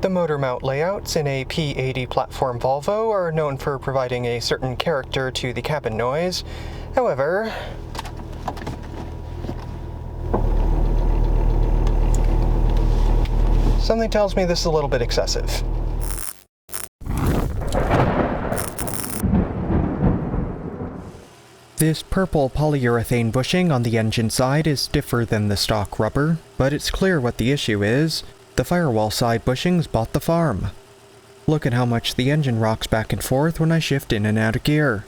The motor mount layouts in a P80 platform Volvo are known for providing a certain character to the cabin noise. However, something tells me this is a little bit excessive. This purple polyurethane bushing on the engine side is stiffer than the stock rubber, but it's clear what the issue is. The firewall side bushings bought the farm. Look at how much the engine rocks back and forth when I shift in and out of gear.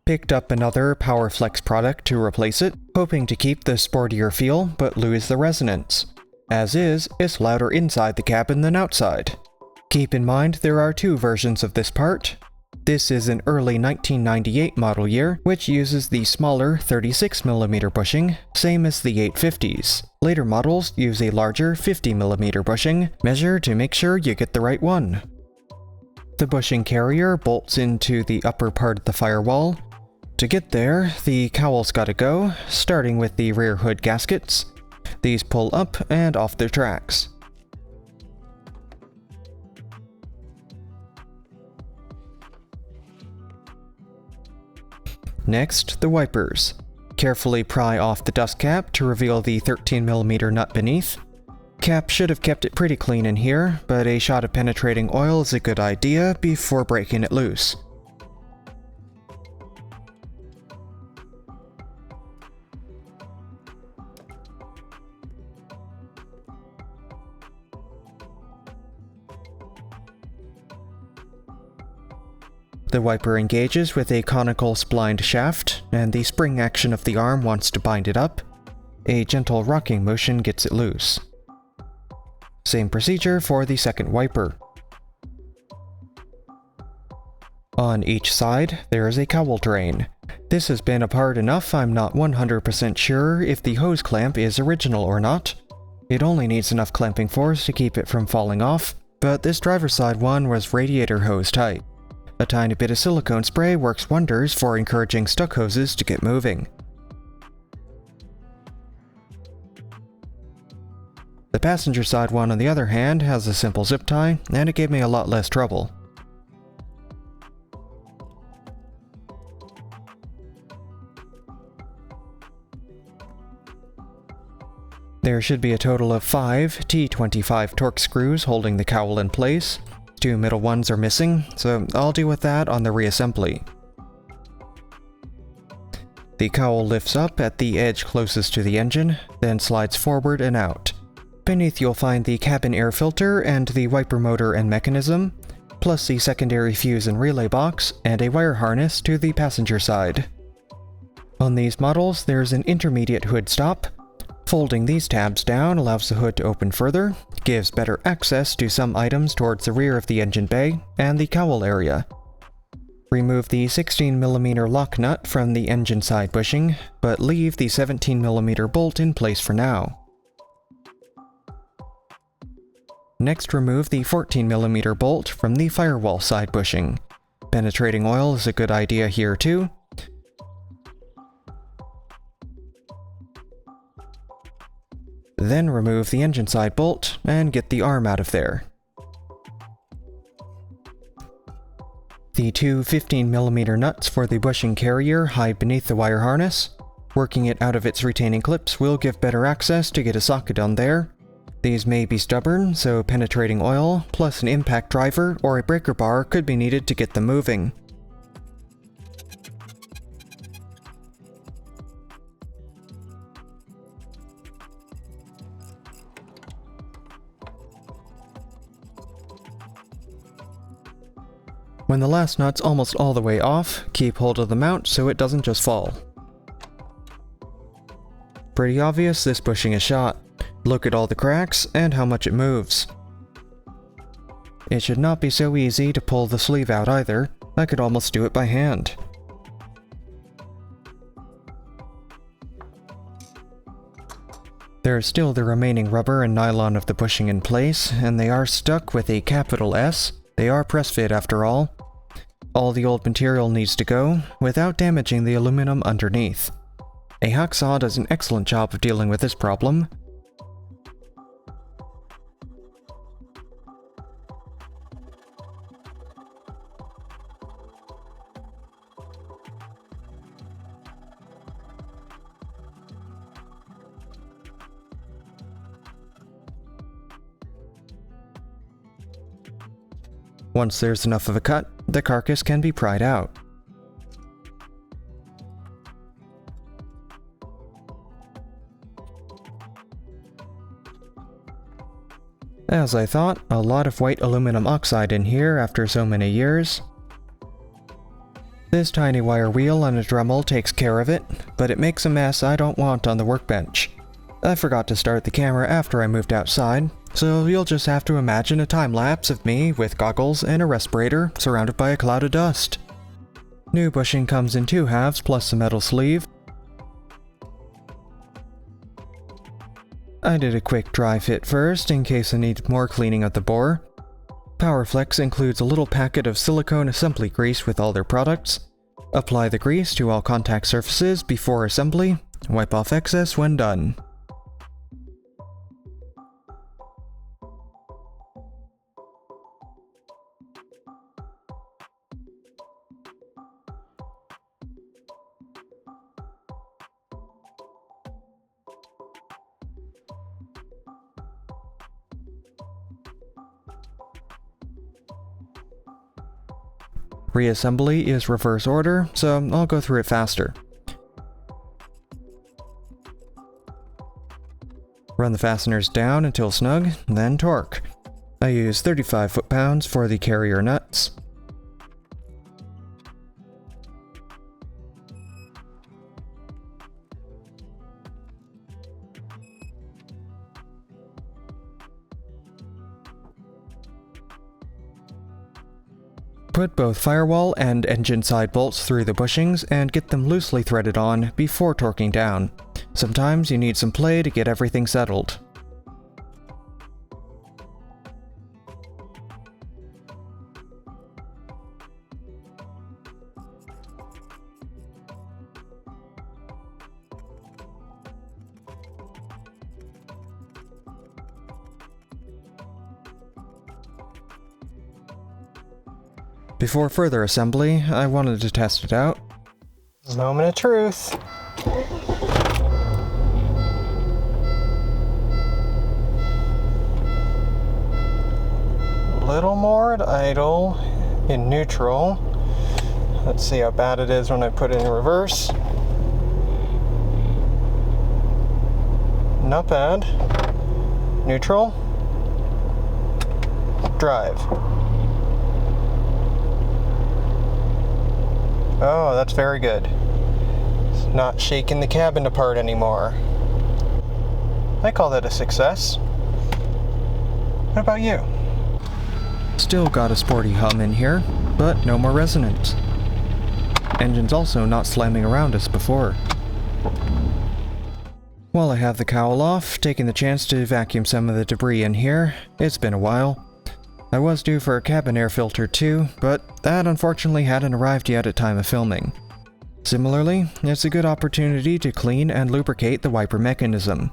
Picked up another Powerflex product to replace it, hoping to keep the sportier feel but lose the resonance. As is, it's louder inside the cabin than outside. Keep in mind there are two versions of this part. This is an early 1998 model year, which uses the smaller 36mm bushing, same as the 850s. Later models use a larger 50mm bushing. Measure to make sure you get the right one. The bushing carrier bolts into the upper part of the firewall. To get there, the cowl's gotta go, starting with the rear hood gaskets. These pull up and off their tracks. Next, the wipers. Carefully pry off the dust cap to reveal the 13mm nut beneath. Cap should have kept it pretty clean in here, but a shot of penetrating oil is a good idea before breaking it loose. The wiper engages with a conical splined shaft, and the spring action of the arm wants to bind it up. A gentle rocking motion gets it loose. Same procedure for the second wiper. On each side, there is a cowl drain. This has been apart enough I'm not 100% sure if the hose clamp is original or not. It only needs enough clamping force to keep it from falling off, but this driver's side one was radiator hose tight. A tiny bit of silicone spray works wonders for encouraging stuck hoses to get moving. The passenger side one, on the other hand, has a simple zip tie, and it gave me a lot less trouble. There should be a total of 5 T25 Torx screws holding the cowl in place. 2 middle ones are missing, so I'll deal with that on the reassembly. The cowl lifts up at the edge closest to the engine, then slides forward and out. Beneath you'll find the cabin air filter and the wiper motor and mechanism, plus the secondary fuse and relay box, and a wire harness to the passenger side. On these models, there's an intermediate hood stop. Folding these tabs down allows the hood to open further, gives better access to some items towards the rear of the engine bay and the cowl area. Remove the 16mm lock nut from the engine side bushing, but leave the 17mm bolt in place for now. Next, remove the 14mm bolt from the firewall side bushing. Penetrating oil is a good idea here too. Then remove the engine side bolt and get the arm out of there. The two 15mm nuts for the bushing carrier hide beneath the wire harness. Working it out of its retaining clips will give better access to get a socket on there. These may be stubborn, so penetrating oil plus an impact driver or a breaker bar could be needed to get them moving. When the last nut's almost all the way off, keep hold of the mount so it doesn't just fall. Pretty obvious this bushing is shot. Look at all the cracks and how much it moves. It should not be so easy to pull the sleeve out either. I could almost do it by hand. There's still the remaining rubber and nylon of the bushing in place, and they are stuck with a capital S. They are press fit after all. All the old material needs to go, without damaging the aluminum underneath. A hacksaw does an excellent job of dealing with this problem. Once there's enough of a cut, the carcass can be pried out. As I thought, a lot of white aluminum oxide in here after so many years. This tiny wire wheel on a Dremel takes care of it, but it makes a mess I don't want on the workbench. I forgot to start the camera after I moved outside, so you'll just have to imagine a time-lapse of me with goggles and a respirator surrounded by a cloud of dust. New bushing comes in 2 halves plus a metal sleeve. I did a quick dry fit first in case I needed more cleaning of the bore. Powerflex includes a little packet of silicone assembly grease with all their products. Apply the grease to all contact surfaces before assembly. Wipe off excess when done. Reassembly is reverse order, so I'll go through it faster. Run the fasteners down until snug, then torque. I use 35 foot-pounds for the carrier nuts. Put both firewall and engine side bolts through the bushings and get them loosely threaded on before torquing down. Sometimes you need some play to get everything settled. Before further assembly, I wanted to test it out. Moment of truth. A little more at idle in neutral. Let's see how bad it is when I put it in reverse. Not bad. Neutral. Drive. Oh, that's very good. It's not shaking the cabin apart anymore. I call that a success. What about you? Still got a sporty hum in here, but no more resonance. Engine's also not slamming around as before. While I have the cowl off, taking the chance to vacuum some of the debris in here. It's been a while. I was due for a cabin air filter too, but that unfortunately hadn't arrived yet at time of filming. Similarly, it's a good opportunity to clean and lubricate the wiper mechanism.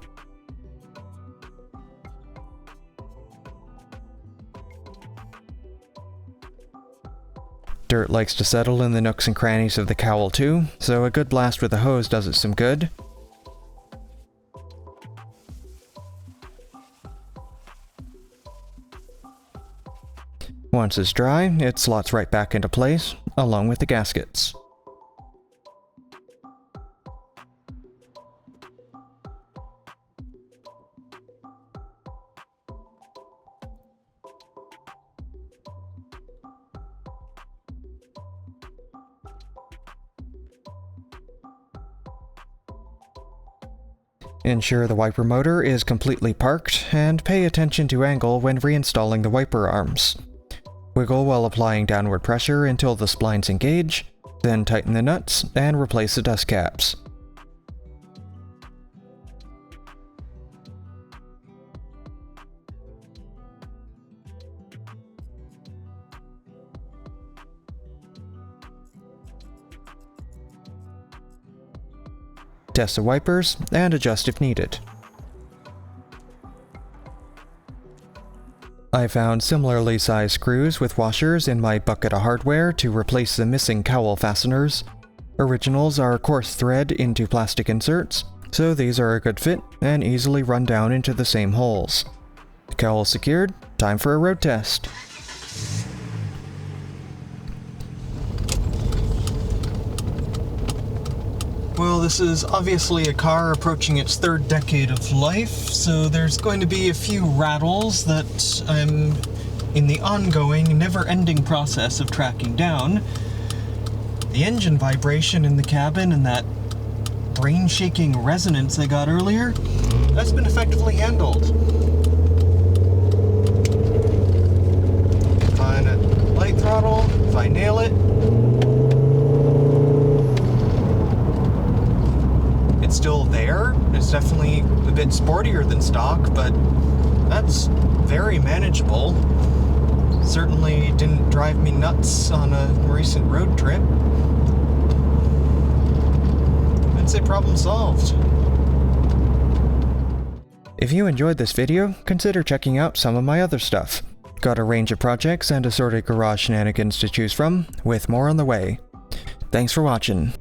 Dirt likes to settle in the nooks and crannies of the cowl too, so a good blast with a hose does it some good. Once it's dry, it slots right back into place, along with the gaskets. Ensure the wiper motor is completely parked, and pay attention to angle when reinstalling the wiper arms. Wiggle while applying downward pressure until the splines engage, then tighten the nuts and replace the dust caps. test the wipers, and adjust if needed. I found similarly sized screws with washers in my bucket of hardware to replace the missing cowl fasteners. Originals are coarse thread into plastic inserts, so these are a good fit and easily run down into the same holes. The cowl secured, time for a road test. Well, this is obviously a car approaching its third decade of life, so there's going to be a few rattles that I'm in the ongoing, never-ending process of tracking down. The engine vibration in the cabin and that brain-shaking resonance I got earlier, that's been effectively handled. Fine at light throttle, if I nail it. It's still there. It's definitely a bit sportier than stock, but that's very manageable. Certainly didn't drive me nuts on a recent road trip. I'd say problem solved. If you enjoyed this video, consider checking out some of my other stuff. Got a range of projects and assorted garage shenanigans to choose from, with more on the way. Thanks for watching.